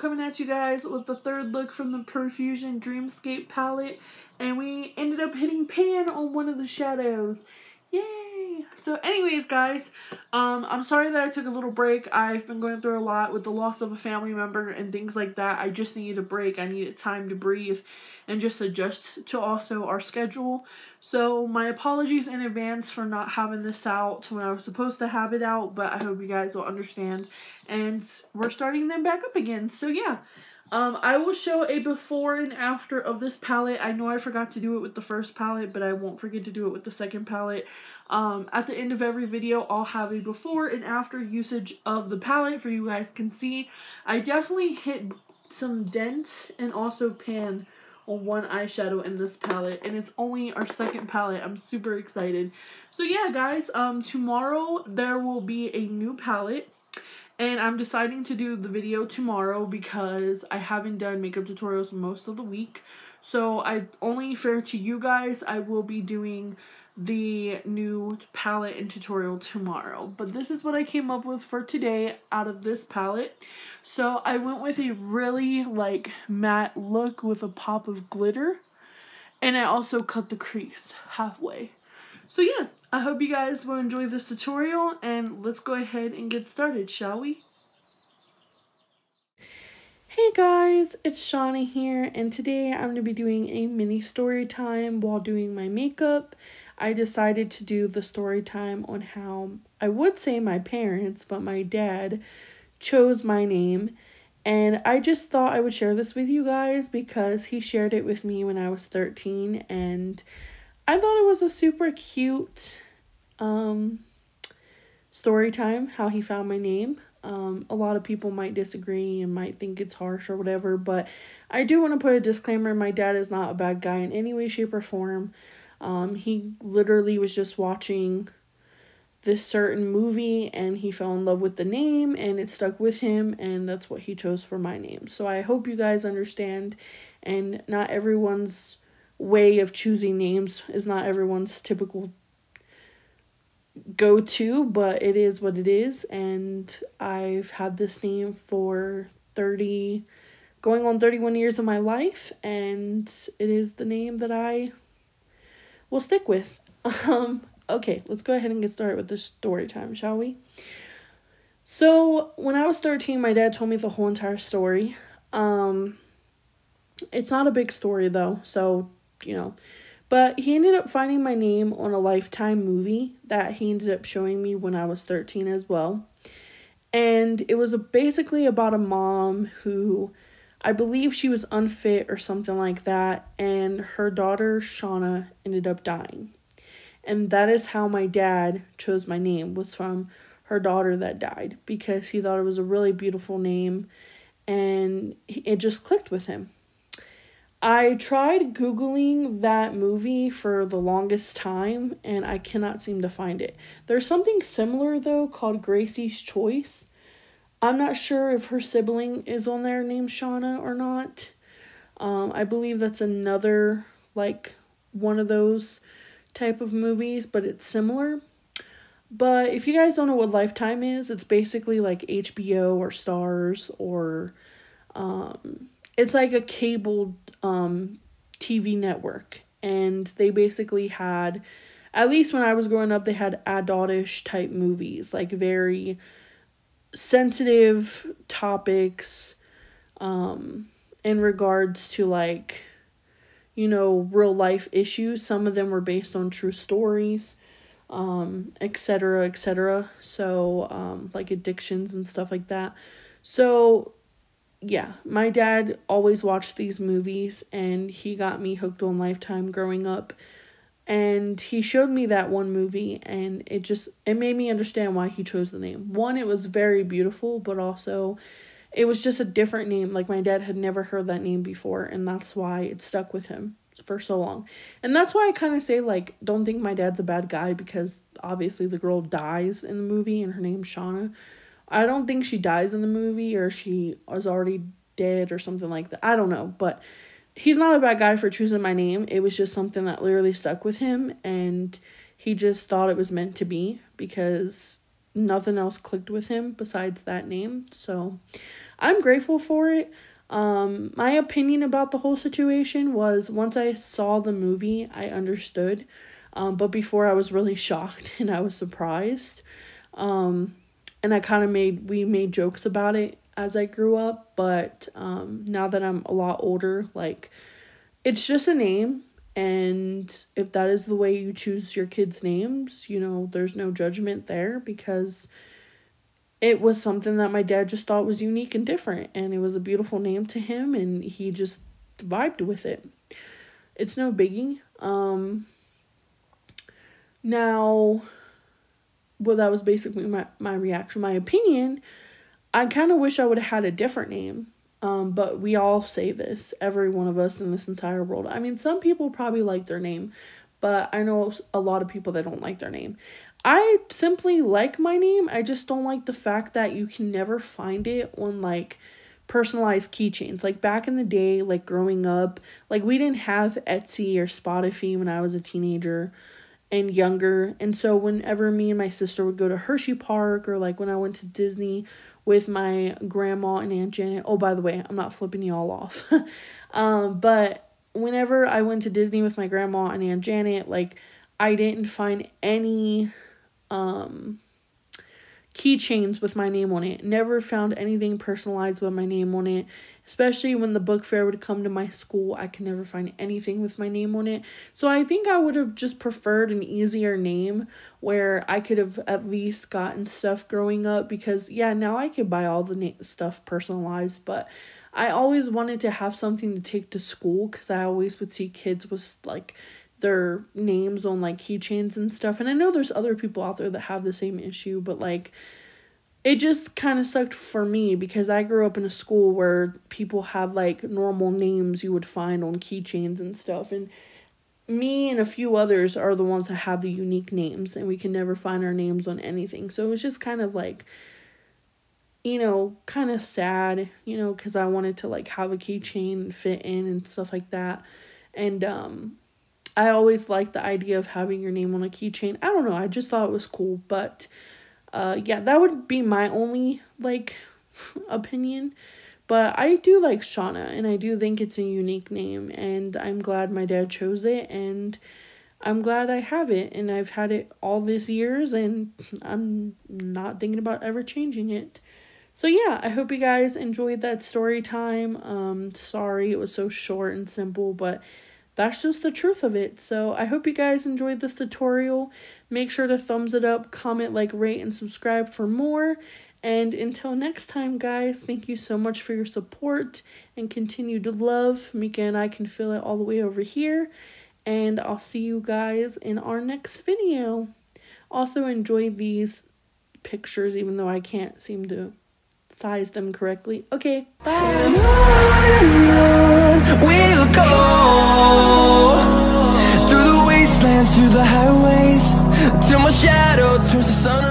coming at you guys with the third look from the Profusion Dreamscape palette, and we ended up hitting pan on one of the shadows. Yay! So anyways, guys, I'm sorry that I took a little break. I've been going through a lot with the loss of a family member and things like that. I just needed a break. I needed time to breathe and just adjust to also our schedule. So my apologies in advance for not having this out when I was supposed to have it out, but I hope you guys will understand. And we're starting them back up again. So yeah. I will show a before and after of this palette. I know I forgot to do it with the first palette, but I won't forget to do it with the second palette. At the end of every video, I'll have a before and after usage of the palette for you guys can see. I definitely hit some dents and also pan on one eyeshadow in this palette, and it's only our second palette. I'm super excited. So yeah, guys, tomorrow there will be a new palette. And I'm deciding to do the video tomorrow because I haven't done makeup tutorials most of the week. So only fair to you guys, I will be doing the new palette and tutorial tomorrow. But this is what I came up with for today out of this palette. So I went with a really matte look with a pop of glitter. And I also cut the crease halfway. So yeah, I hope you guys will enjoy this tutorial, and let's go ahead and get started, shall we? Hey guys, it's Shawna here, and today I'm going to be doing a mini story time while doing my makeup. I decided to do the story time on how, I would say my parents, but my dad chose my name. And I just thought I would share this with you guys because he shared it with me when I was 13, and I thought it was a super cute story time, how he found my name. A lot of people might disagree and might think it's harsh or whatever, but I do want to put a disclaimer. My dad is not a bad guy in any way, shape, or form. He literally was just watching this certain movie and he fell in love with the name and it stuck with him, and that's what he chose for my name. So I hope you guys understand, and not everyone's way of choosing names is not everyone's typical go-to, but it is what it is, and I've had this name for going on 31 years of my life, and it is the name that I will stick with. Okay, let's go ahead and get started with this story time, shall we? So when I was 13, my dad told me the whole entire story. It's not a big story though, so but he ended up finding my name on a Lifetime movie that he ended up showing me when I was 13 as well. And it was basically about a mom who, I believe she was unfit or something like that, and her daughter Shawna ended up dying. And that is how my dad chose my name, was from her daughter that died, because he thought it was a really beautiful name and it just clicked with him. I tried Googling that movie for the longest time, and I cannot seem to find it. There's something similar, though, called Gracie's Choice. I'm not sure if her sibling is on there named Shawna or not. I believe that's another, one of those type of movies, but it's similar. But if you guys don't know what Lifetime is, it's basically like HBO or Stars, or it's like a cable TV network, and they basically had, at least when I was growing up, they had adultish type movies, like very sensitive topics in regards to real life issues. Some of them were based on true stories, etc., etc. So like addictions and stuff like that. So yeah, my dad always watched these movies, and he got me hooked on Lifetime growing up. And he showed me that one movie, and it made me understand why he chose the name. One, it was very beautiful, but also it was just a different name. My dad had never heard that name before, and that's why it stuck with him for so long. And that's why I kind of say, don't think my dad's a bad guy, because obviously the girl dies in the movie, and her name's Shawna. I don't think she dies in the movie, or she was already dead or something like that. I don't know, but he's not a bad guy for choosing my name. It was just something that literally stuck with him, and he just thought it was meant to be because nothing else clicked with him besides that name. So I'm grateful for it. My opinion about the whole situation was once I saw the movie, I understood. But before I was really shocked and I was surprised. And we made jokes about it as I grew up. But now that I'm a lot older, like, it's just a name. And if that is the way you choose your kids' names, you know, there's no judgment there, because it was something that my dad just thought was unique and different. And it was a beautiful name to him, and he just vibed with it. It's no biggie. Now, well, that was basically my reaction. My opinion, I kind of wish I would have had a different name. But we all say this, every one of us in this entire world. I mean, some people probably like their name, but I know a lot of people that don't like their name. I simply like my name. I just don't like the fact that you can never find it on, like, personalized keychains. Like, back in the day, like, growing up, like, we didn't have Etsy or Spotify when I was a teenager and younger. And so whenever me and my sister would go to Hershey Park, or, like, when I went to Disney with my grandma and Aunt Janet. Oh, by the way, I'm not flipping y'all off. But whenever I went to Disney with my grandma and Aunt Janet, like, I didn't find any keychains with my name on it. Never found anything personalized with my name on it. Especially when the book fair would come to my school, I could never find anything with my name on it. So I think I would have just preferred an easier name where I could have at least gotten stuff growing up. Because, yeah, now I could buy all the stuff personalized. But I always wanted to have something to take to school, because I always would see kids with, like, their names on, like, keychains and stuff. And I know there's other people out there that have the same issue, but, like, it just kind of sucked for me, because I grew up in a school where people have, like, normal names you would find on keychains and stuff. And me and a few others are the ones that have the unique names, and we can never find our names on anything. So it was just kind of, like, you know, kind of sad, you know, because I wanted to, like, have a keychain fit in and stuff like that. And I always liked the idea of having your name on a keychain. I don't know, I just thought it was cool. But yeah, that would be my only, like, opinion. But I do like Shawna, and I do think it's a unique name, and I'm glad my dad chose it, and I'm glad I have it, and I've had it all these years, and I'm not thinking about ever changing it. So yeah, I hope you guys enjoyed that story time. Sorry it was so short and simple, but that's just the truth of it. So I hope you guys enjoyed this tutorial. Make sure to thumbs it up, comment, like, rate, and subscribe for more. And until next time, guys, thank you so much for your support and continued love. Micah and I can feel it all the way over here. And I'll see you guys in our next video. Also, enjoy these pictures, even though I can't seem to size them correctly. Okay, bye. We'll go through the wastelands, through the highways, till my shadow turns to sun.